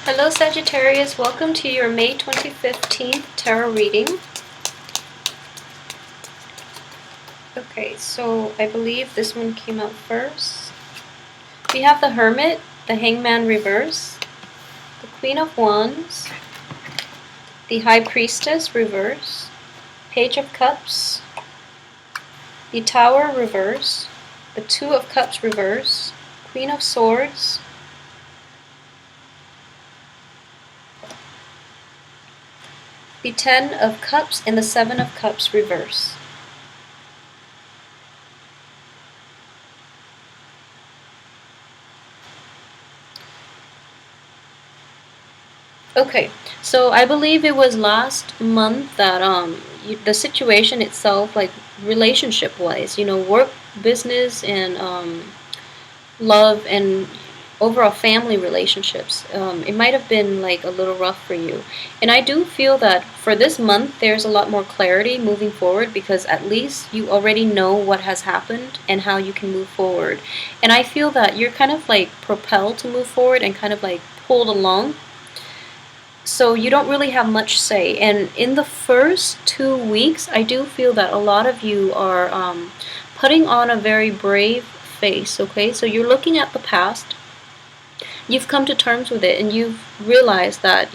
Hello Sagittarius, welcome to your May 2015 tarot reading. Okay, so I believe this one came out first. We have the Hermit, the Hangman reverse, the Queen of Wands, the High Priestess reverse, Page of Cups, the Tower reverse, the Two of Cups reverse, Queen of Swords, the Ten of Cups, and the Seven of Cups reverse. Okay, so I believe it was last month that the situation itself, like relationship wise, work, business, and love and overall family relationships, it might have been like a little rough for you. And I do feel that for this month there's a lot more clarity moving forward, because at least you already know what has happened and how you can move forward. And I feel that you're kind of like propelled to move forward and kind of like pulled along, so you don't really have much say. And in the first 2 weeks, I do feel that a lot of you are putting on a very brave face, okay? So you're looking at the past, you've come to terms with it, and you've realized that,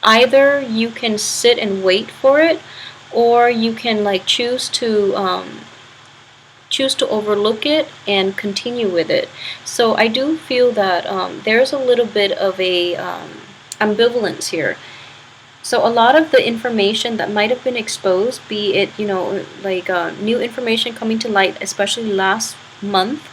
either you can sit and wait for it, or you can like choose to overlook it and continue with it. So I do feel that there's a little bit of a ambivalence here. So a lot of the information that might have been exposed, be it, like new information coming to light, especially last month,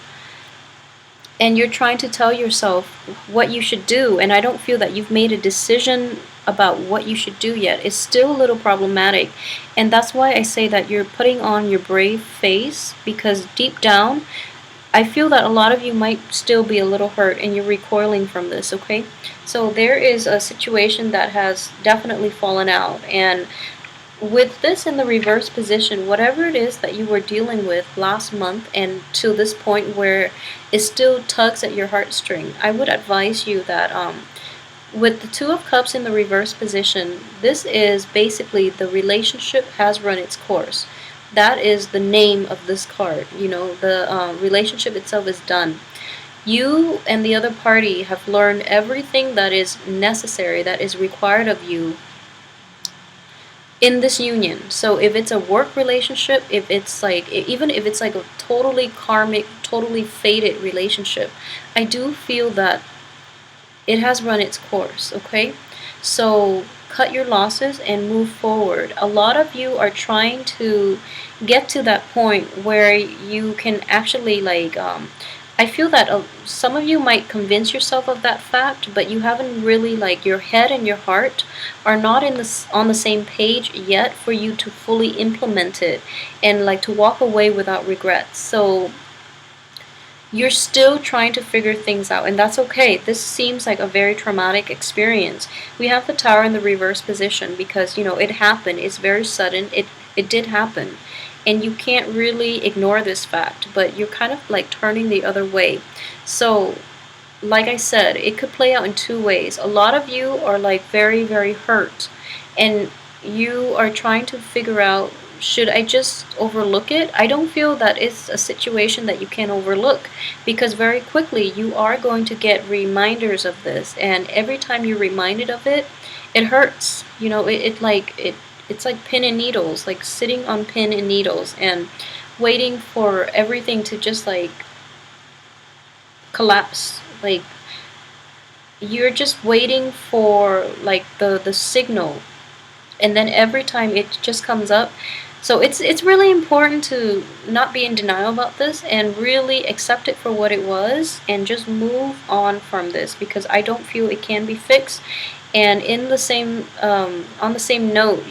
and you're trying to tell yourself what you should do, and I don't feel that you've made a decision about what you should do yet. It's still a little problematic, and that's why I say that you're putting on your brave face, because deep down I feel that a lot of you might still be a little hurt and you're recoiling from this, okay? So there is a situation that has definitely fallen out, and with this in the reverse position, whatever it is that you were dealing with last month and to this point where it still tugs at your heartstring, I would advise you that with the Two of Cups in the reverse position, this is basically the relationship has run its course. That is the name of this card. The relationship itself is done. You and the other party have learned everything that is necessary, that is required of you in this union. So if it's a work relationship, if it's like, even if it's like a totally karmic, totally fated relationship, I do feel that it has run its course, okay? So cut your losses and move forward. A lot of you are trying to get to that point where you can actually like I feel that some of you might convince yourself of that fact, but you haven't really, like, your head and your heart are not on the same page yet for you to fully implement it and like to walk away without regrets. So you're still trying to figure things out, and that's okay. This seems like a very traumatic experience. We have the Tower in the reverse position because, it happened. It's very sudden. It did happen. And you can't really ignore this fact, but you're kind of like turning the other way. So, like I said, it could play out in two ways. A lot of you are like very, very hurt, and you are trying to figure out, should I just overlook it? I don't feel that it's a situation that you can overlook, because very quickly you are going to get reminders of this, and every time you're reminded of it, it hurts. It's like pin and needles, like sitting on pin and needles and waiting for everything to just like collapse. Like you're just waiting for like the signal, and then every time it just comes up. So it's really important to not be in denial about this and really accept it for what it was and just move on from this, because I don't feel it can be fixed. And in the same on the same note,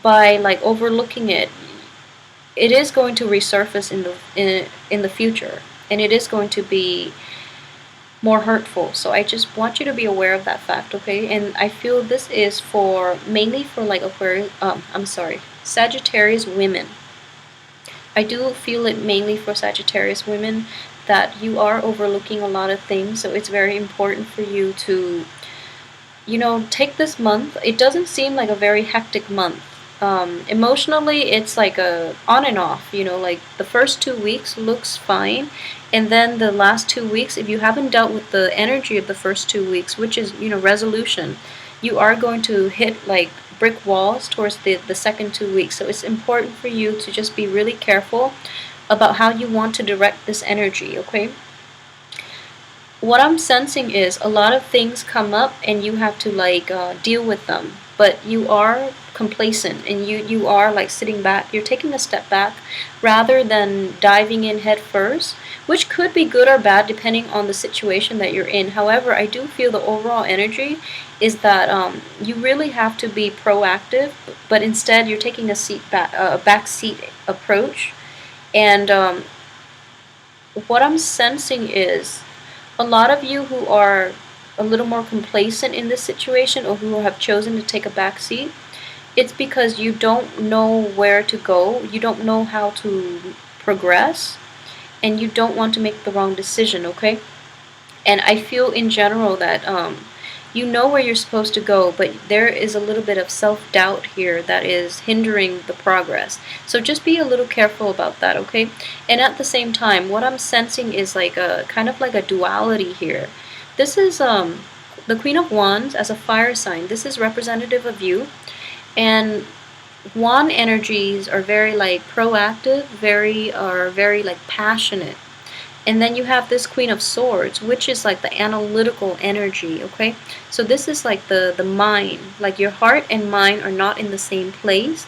by like overlooking it, it is going to resurface in the future, and it is going to be more hurtful. So I just want you to be aware of that fact, okay? And I feel this is for mainly for like Sagittarius women. I do feel it mainly for Sagittarius women, that you are overlooking a lot of things, so it's very important for you to, take this month. It doesn't seem like a very hectic month. Emotionally, it's like a on and off, like the first 2 weeks looks fine. And then the last 2 weeks, if you haven't dealt with the energy of the first 2 weeks, which is, resolution, you are going to hit like brick walls towards the second 2 weeks. So it's important for you to just be really careful about how you want to direct this energy, okay? What I'm sensing is a lot of things come up and you have to like deal with them, but you are complacent and you are like sitting back. You're taking a step back rather than diving in head first, which could be good or bad depending on the situation that you're in. However, I do feel the overall energy is that you really have to be proactive, but instead you're taking a back seat approach. And what I'm sensing is a lot of you who are a little more complacent in this situation or who have chosen to take a back seat, it's because you don't know where to go, you don't know how to progress, and you don't want to make the wrong decision, okay? And I feel in general that you know where you're supposed to go, but there is a little bit of self-doubt here that is hindering the progress. So just be a little careful about that, okay? And at the same time, what I'm sensing is like a kind of like a duality here. This is the Queen of Wands as a fire sign. This is representative of you. And wand energies are very like proactive, very like passionate. And then you have this Queen of Swords, which is like the analytical energy, okay? So this is like the mind, like your heart and mind are not in the same place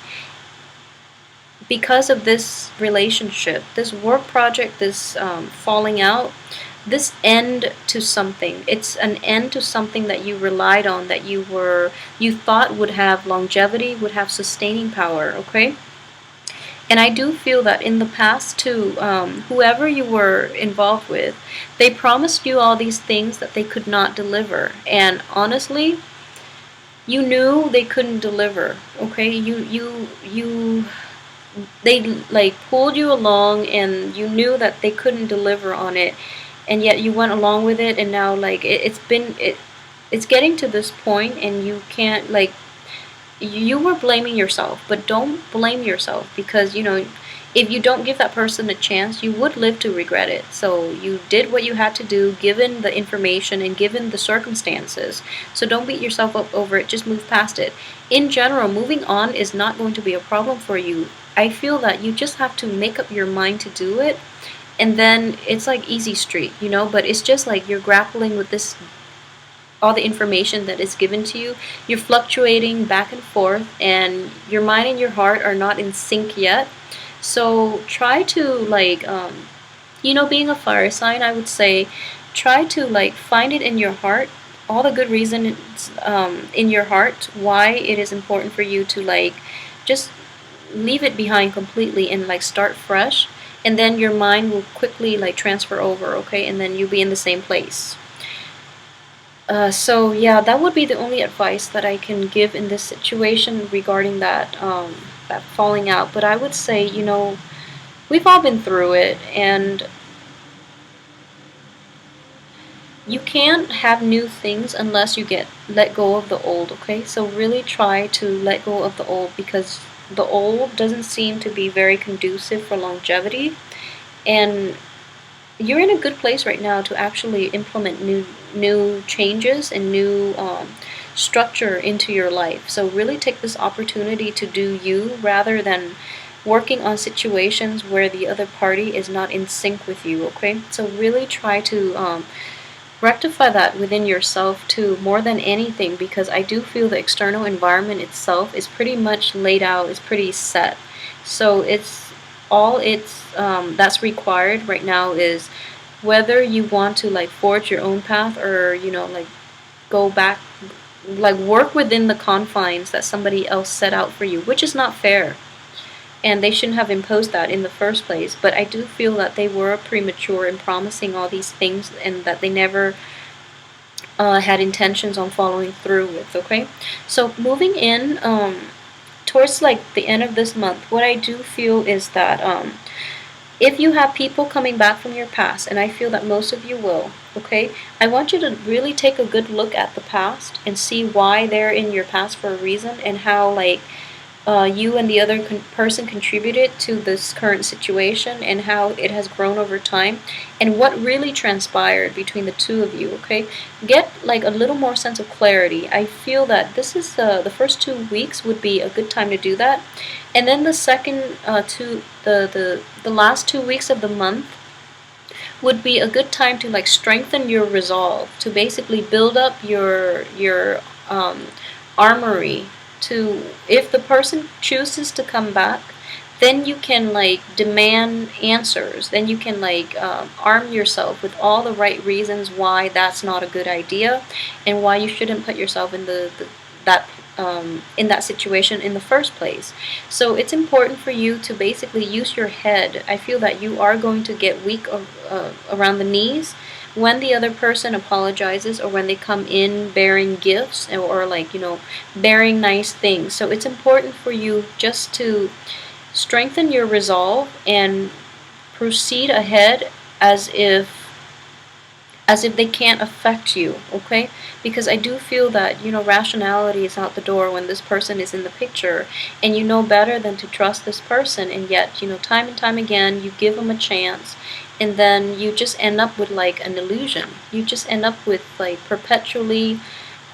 because of this relationship, this work project, this falling out, this end to something. It's an end to something that you relied on, that you thought would have longevity, would have sustaining power, okay? And I do feel that in the past too, whoever you were involved with, they promised you all these things that they could not deliver. And honestly, you knew they couldn't deliver, okay? They like pulled you along and you knew that they couldn't deliver on it. And yet you went along with it, and now like it's getting to this point and you can't like, you were blaming yourself, but don't blame yourself because, if you don't give that person a chance, you would live to regret it. So you did what you had to do given the information and given the circumstances. So don't beat yourself up over it, just move past it. In general, moving on is not going to be a problem for you. I feel that you just have to make up your mind to do it, and then it's like easy street, but it's just like you're grappling with this, all the information that is given to you. You're fluctuating back and forth, and your mind and your heart are not in sync yet. So try to like, being a fire sign, I would say, try to like find it in your heart, all the good reasons in your heart why it is important for you to like just leave it behind completely and like start fresh, and then your mind will quickly like transfer over, okay? And then you'll be in the same place. So yeah, that would be the only advice that I can give in this situation regarding that falling out. But I would say, we've all been through it, and you can't have new things unless you let go of the old, okay? So really try to let go of the old, because the old doesn't seem to be very conducive for longevity, and you're in a good place right now to actually implement new changes and new structure into your life. So really take this opportunity to do you rather than working on situations where the other party is not in sync with you, okay? So really try to rectify that within yourself too, more than anything, because I do feel the external environment itself is pretty much laid out, is pretty set. So it's that's required right now is whether you want to like forge your own path, or like go back, like work within the confines that somebody else set out for you, which is not fair, and they shouldn't have imposed that in the first place. But I do feel that they were premature in promising all these things, and that they never had intentions on following through with, okay? So moving in towards like the end of this month, what I do feel is that If you have people coming back from your past, and I feel that most of you will, okay, I want you to really take a good look at the past and see why they're in your past for a reason, and how, like, you and the other person contributed to this current situation, and how it has grown over time, and what really transpired between the two of you, okay? Get like a little more sense of clarity. I feel that this is the first 2 weeks would be a good time to do that. And then the second the last 2 weeks of the month would be a good time to like strengthen your resolve, to basically build up your armory, to, if the person chooses to come back, then you can like demand answers, then you can like arm yourself with all the right reasons why that's not a good idea, and why you shouldn't put yourself in that in that situation in the first place. So it's important for you to basically use your head. I feel that you are going to get weak around the knees when the other person apologizes, or when they come in bearing gifts, or like, bearing nice things. So it's important for you just to strengthen your resolve and proceed ahead as if they can't affect you, okay? Because I do feel that, rationality is out the door when this person is in the picture, and you know better than to trust this person, and yet, time and time again, you give them a chance, and then you just end up with like an illusion. You just end up with like perpetually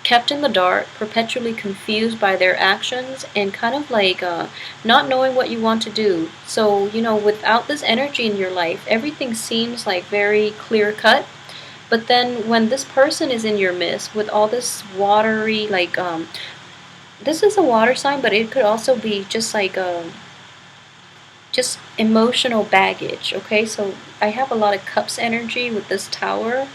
kept in the dark, perpetually confused by their actions, and kind of like not knowing what you want to do. So, without this energy in your life, everything seems like very clear cut. But then when this person is in your midst with all this watery, like, this is a water sign, but it could also be just like just emotional baggage, okay? So I have a lot of cups energy with this tower.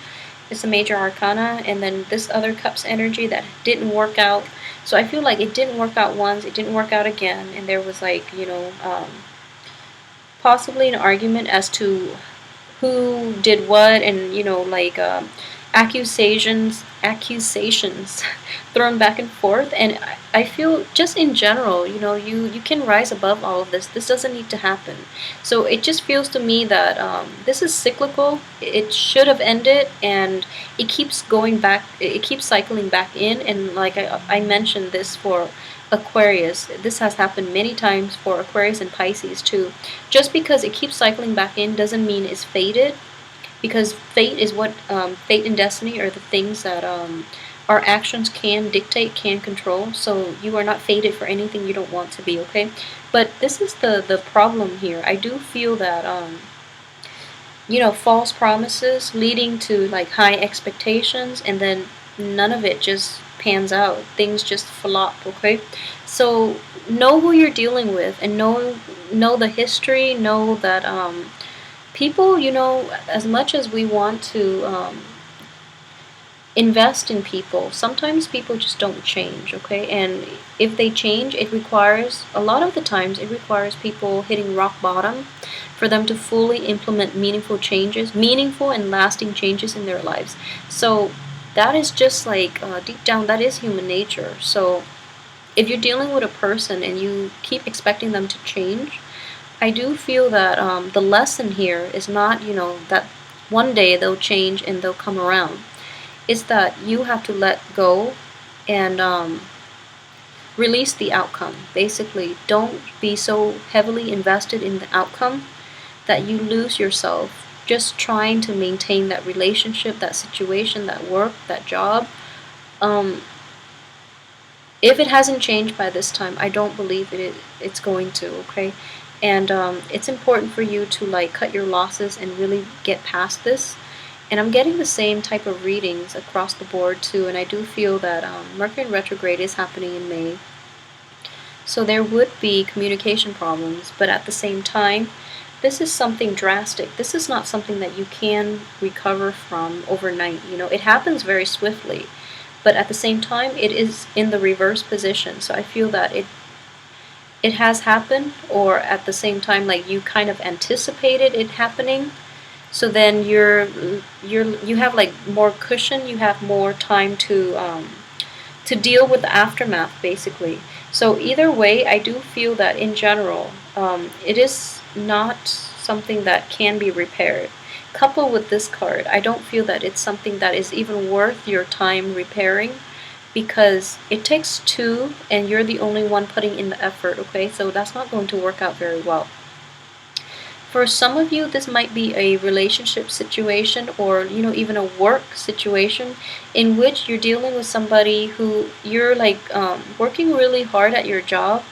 It's a major arcana, and then this other cups energy that didn't work out. So I feel like it didn't work out once, it didn't work out again, and there was like, possibly an argument as to who did what, and like accusations thrown back and forth. And I feel just in general, you can rise above all of this. This doesn't need to happen. So it just feels to me that this is cyclical. It should have ended, and it keeps going back, it keeps cycling back in. And like I mentioned this for Aquarius, this has happened many times for Aquarius and Pisces too. Just because it keeps cycling back in doesn't mean it's fated, because fate is what fate and destiny are the things that our actions can dictate, can control. So you are not fated for anything you don't want to be, okay? But this is the problem here. I do feel that false promises leading to like high expectations, and then none of it just pans out. Things just flop, okay? So know who you're dealing with, and know the history, know that people, as much as we want to invest in people, sometimes people just don't change, okay? And if they change, it requires, a lot of the times, it requires people hitting rock bottom for them to fully implement meaningful and lasting changes in their lives. So that is just like, deep down, that is human nature. So if you're dealing with a person and you keep expecting them to change, I do feel that the lesson here is not, that one day they'll change and they'll come around. It's that you have to let go and release the outcome. Basically, don't be so heavily invested in the outcome that you lose yourself just trying to maintain that relationship, that situation, that work, that job. If it hasn't changed by this time, I don't believe it's going to, okay? And it's important for you to like cut your losses and really get past this. And I'm getting the same type of readings across the board too, and I do feel that Mercury in retrograde is happening in May. So there would be communication problems, but at the same time, this is something drastic. This is not something that you can recover from overnight. It happens very swiftly, but at the same time, it is in the reverse position. So I feel that it has happened, or at the same time, like you kind of anticipated it happening. So then you have like more cushion, you have more time to deal with the aftermath, basically. So either way, I do feel that in general, it is not something that can be repaired. Coupled with this card, I don't feel that it's something that is even worth your time repairing, because it takes two and you're the only one putting in the effort, okay? So that's not going to work out very well. For some of you, this might be a relationship situation, or even a work situation in which you're dealing with somebody who you're like working really hard at your job.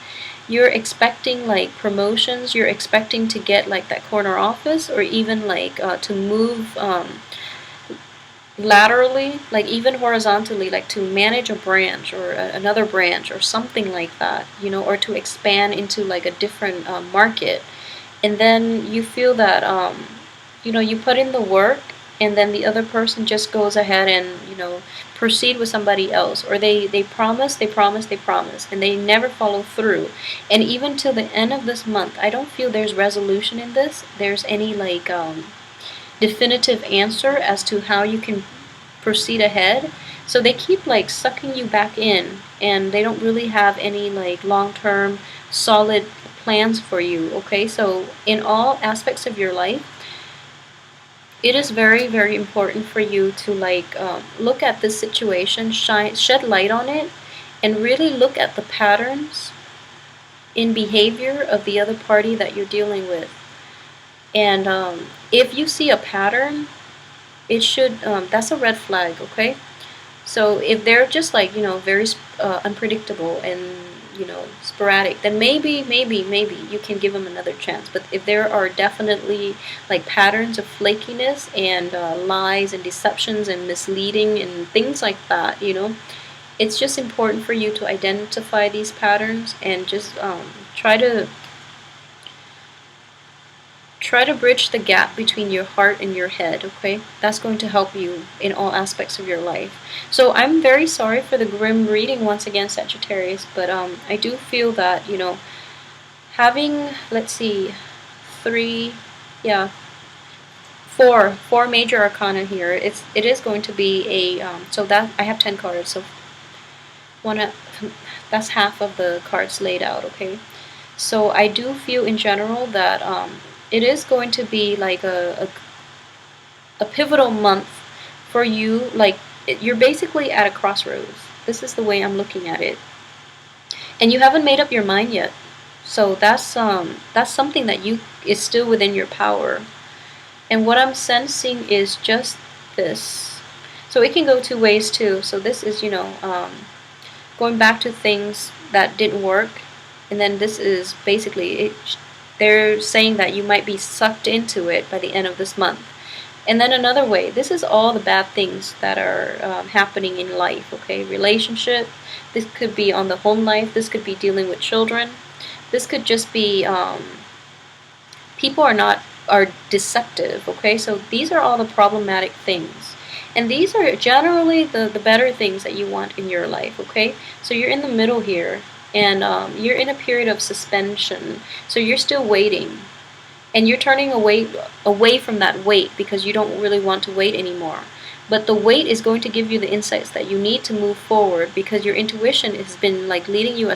You're expecting like promotions, you're expecting to get like that corner office, or even like to move laterally, like even horizontally, like to manage a branch or another branch or something like that, or to expand into like a different market. And then you feel that you put in the work, and then the other person just goes ahead and proceed with somebody else, or they promise, and they never follow through. And even till the end of this month, I don't feel there's resolution in this. There's any like definitive answer as to how you can proceed ahead. So they keep like sucking you back in, and they don't really have any like long-term solid plans for you, okay? So in all aspects of your life, it is very, very important for you to like look at this situation, shed light on it, and really look at the patterns in behavior of the other party that you're dealing with. And if you see a pattern, it should that's a red flag, okay? So if they're just like very unpredictable and sporadic, then maybe you can give them another chance. But if there are definitely like patterns of flakiness and lies and deceptions and misleading and things like that, it's just important for you to identify these patterns and just try to bridge the gap between your heart and your head, okay? That's going to help you in all aspects of your life. So I'm very sorry for the grim reading once again, Sagittarius, but I do feel that, having, let's see, four major arcana here, it is going to be a, so that, I have 10 cards, so that's half of the cards laid out, okay? So I do feel in general that it is going to be like a pivotal month for you. Like you're basically at a crossroads. This is the way I'm looking at it, and you haven't made up your mind yet. So that's something that is still within your power. And what I'm sensing is just this. So it can go two ways too. So this is going back to things that didn't work, and then this is basically it. They're saying that you might be sucked into it by the end of this month. And then another way, this is all the bad things that are happening in life, okay? Relationship, this could be on the home life, this could be dealing with children, this could just be people are deceptive, okay? So these are all the problematic things. And these are generally the better things that you want in your life, okay? So you're in the middle here. And you're in a period of suspension, so you're still waiting, and you're turning away from that wait because you don't really want to wait anymore. But the wait is going to give you the insights that you need to move forward, because your intuition has been like leading you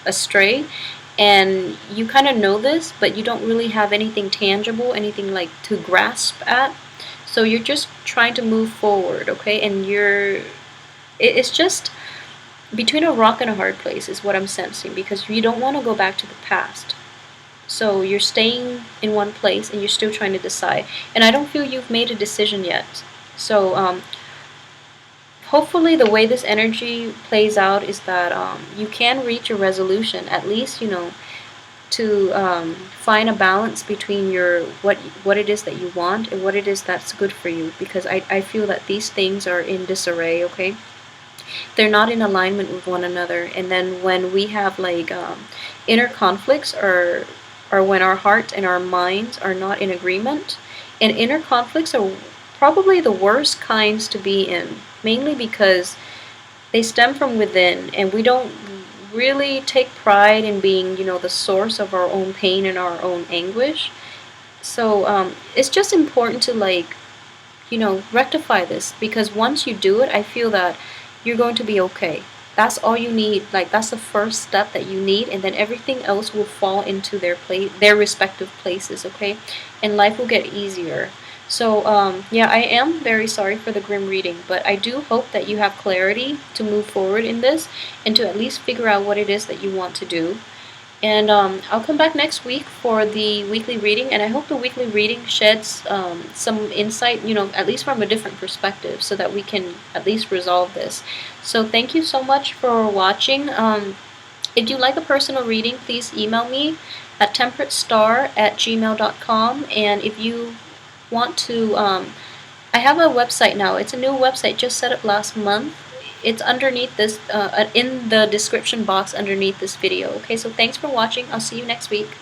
astray, and you kind of know this, but you don't really have anything tangible, anything like to grasp at. So you're just trying to move forward, okay? And it's just between a rock and a hard place is what I'm sensing, because you don't want to go back to the past. So you're staying in one place and you're still trying to decide. And I don't feel you've made a decision yet. So hopefully the way this energy plays out is that you can reach a resolution, at least, to find a balance between what it is that you want and what it is that's good for you. Because I feel that these things are in disarray, okay? They're not in alignment with one another. And then when we have like inner conflicts, or when our heart and our minds are not in agreement, and inner conflicts are probably the worst kinds to be in, mainly because they stem from within, and we don't really take pride in being the source of our own pain and our own anguish. So it's just important to like rectify this, because once you do it, I feel that you're going to be okay. That's all you need. Like, that's the first step that you need, and then everything else will fall into their respective places, okay? And life will get easier. So, yeah, I am very sorry for the grim reading, but I do hope that you have clarity to move forward in this and to at least figure out what it is that you want to do. And I'll come back next week for the weekly reading, and I hope the weekly reading sheds some insight, at least from a different perspective, so that we can at least resolve this. So thank you so much for watching. If you like a personal reading, please email me at temperatestar@gmail.com. And if you want to, I have a website now. It's a new website just set up last month. It's underneath this, in the description box underneath this video. Okay, so thanks for watching. I'll see you next week.